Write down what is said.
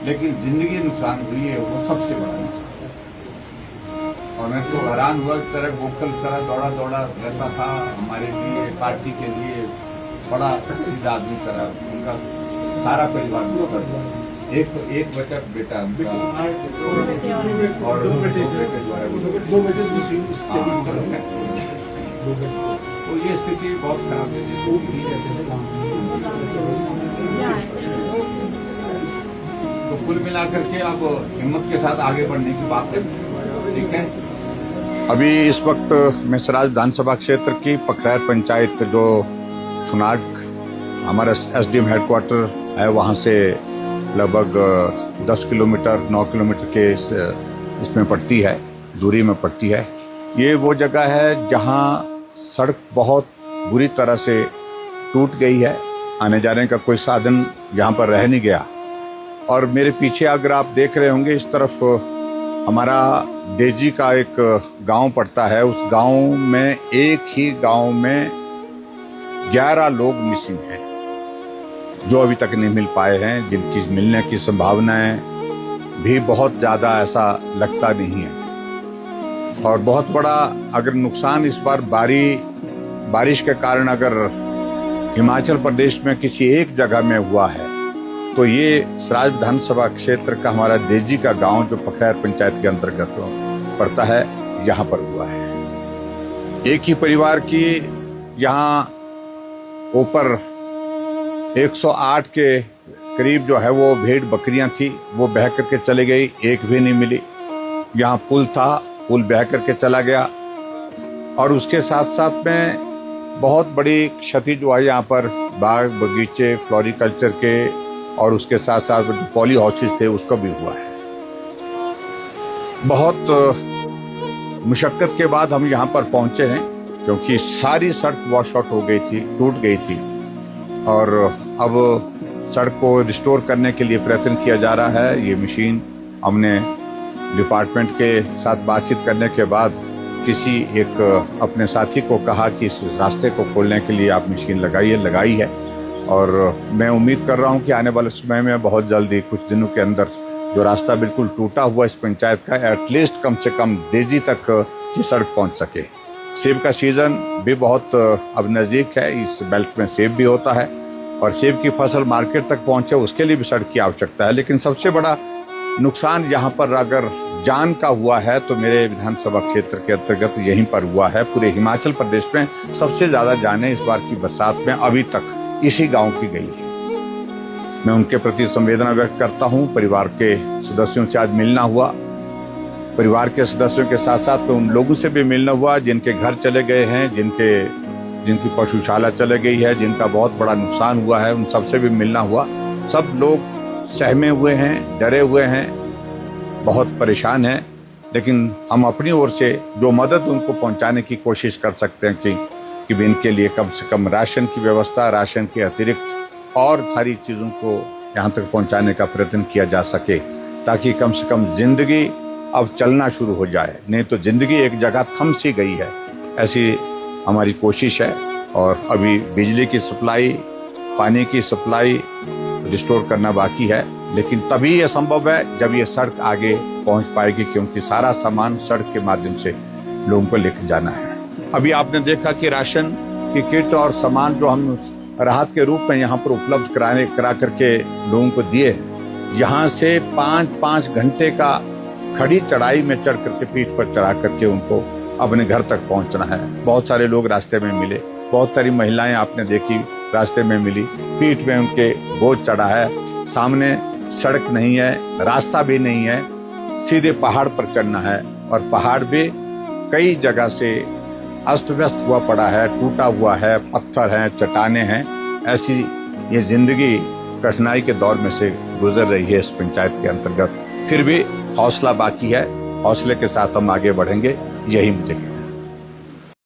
लेकिन जिंदगी नुकसान हुई है वो सबसे बड़ा नुकसान। और मैं तो हैरान हुआ, इस तरह वोकल तरह दौड़ा दौड़ा रहता था हमारे लिए, पार्टी के लिए, बड़ा प्रसिद्ध आदमी तरह। उनका सारा परिवार एक बच्चा बेटा उनका और दो बेटे तो ये स्थिति बहुत खराब है। तो कुल मिलाकर के अब हिम्मत के साथ आगे बढ़ने की बात है, ठीक है। अभी इस वक्त मैं सराज विधानसभा क्षेत्र की पखरैर पंचायत जो थुनाग हमारा एसडीएम हेडक्वार्टर है वहाँ से लगभग 10 किलोमीटर 9 किलोमीटर के इसमें पड़ती है, दूरी में पड़ती है। ये वो जगह है जहाँ सड़क बहुत बुरी तरह से टूट गई है, आने जाने का कोई साधन यहाँ पर रह नहीं गया। और मेरे पीछे अगर आप देख रहे होंगे इस तरफ हमारा डेजी का एक गांव पड़ता है। उस गांव में एक ही गांव में 11 लोग मिसिंग हैं जो अभी तक नहीं मिल पाए हैं, जिनकी मिलने की संभावनाएं भी बहुत ज्यादा ऐसा लगता नहीं है। और बहुत बड़ा अगर नुकसान इस बार बारिश के कारण अगर हिमाचल प्रदेश में किसी एक जगह में हुआ है तो ये सराज विधानसभा क्षेत्र का हमारा डेजी का गांव जो पखरैर पंचायत के अंतर्गत पड़ता है, यहाँ पर हुआ है। एक ही परिवार की यहाँ ऊपर 108 के करीब जो है वो भेड़ बकरियां थी, वो बह करके चली गई, एक भी नहीं मिली। यहाँ पुल था, पुल बह करके चला गया। और उसके साथ साथ में बहुत बड़ी क्षति जो है यहाँ पर बाग बगीचे फ्लोरिकल्चर के और उसके साथ साथ जो पॉली हाउसेस थे उसका भी हुआ है। बहुत मुशक्कत के बाद हम यहाँ पर पहुंचे हैं क्योंकि सारी सड़क वॉश आउट हो गई थी, टूट गई थी। और अब सड़क को रिस्टोर करने के लिए प्रयत्न किया जा रहा है। ये मशीन हमने डिपार्टमेंट के साथ बातचीत करने के बाद किसी एक अपने साथी को कहा कि इस रास्ते को खोलने के लिए आप मशीन लगाई है। और मैं उम्मीद कर रहा हूं कि आने वाले समय में बहुत जल्दी कुछ दिनों के अंदर जो रास्ता बिल्कुल टूटा हुआ इस पंचायत का एटलीस्ट कम से कम डेजी तक की सड़क पहुंच सके। सेब का सीजन भी बहुत अब नजदीक है, इस बेल्ट में सेब भी होता है और सेब की फसल मार्केट तक पहुंचे उसके लिए भी सड़क की आवश्यकता है। लेकिन सबसे बड़ा नुकसान यहाँ पर अगर जान का हुआ है तो मेरे विधानसभा क्षेत्र के अंतर्गत यहीं पर हुआ है। पूरे हिमाचल प्रदेश में सबसे ज्यादा जानें इस बार की बरसात में अभी तक इसी गांव की गई है। मैं उनके प्रति संवेदना व्यक्त करता हूं। परिवार के सदस्यों से आज मिलना हुआ, परिवार के सदस्यों के साथ साथ में उन लोगों से भी मिलना हुआ जिनके घर चले गए हैं, जिनकी पशुशाला चले गई है, जिनका बहुत बड़ा नुकसान हुआ है, उन सबसे भी मिलना हुआ। सब लोग सहमे हुए हैं, डरे हुए हैं, बहुत परेशान हैं। लेकिन हम अपनी ओर से जो मदद उनको पहुंचाने की कोशिश कर सकते हैं कि इनके लिए कम से कम राशन की व्यवस्था, राशन के अतिरिक्त और सारी चीजों को यहाँ तक पहुंचाने का प्रयत्न किया जा सके ताकि कम से कम जिंदगी अब चलना शुरू हो जाए। नहीं तो जिंदगी एक जगह थम सी गई है, ऐसी हमारी कोशिश है। और अभी बिजली की सप्लाई, पानी की सप्लाई रिस्टोर करना बाकी है, लेकिन तभी यह संभव है जब ये सड़क आगे पहुंच पाएगी, क्योंकि सारा सामान सड़क के माध्यम से लोगों को लेकर जाना है। अभी आपने देखा कि राशन की किट और सामान जो हम राहत के रूप में यहाँ पर उपलब्ध करा करके लोगों को दिए, यहाँ से 5-5 घंटे का खड़ी चढ़ाई में चढ़ करके पीठ पर चढ़ा करके उनको अपने घर तक पहुँचना है। बहुत सारे लोग रास्ते में मिले, बहुत सारी महिलाएं आपने देखी रास्ते में मिली, पीठ में उनके बोझ चढ़ा है। सामने सड़क नहीं है, रास्ता भी नहीं है, सीधे पहाड़ पर चढ़ना है और पहाड़ भी कई जगह से अस्त व्यस्त हुआ पड़ा है, टूटा हुआ है, पत्थर हैं, चट्टाने हैं। ऐसी ये जिंदगी कठिनाई के दौर में से गुजर रही है इस पंचायत के अंतर्गत। फिर भी हौसला बाकी है, हौसले के साथ हम आगे बढ़ेंगे, यही मुझे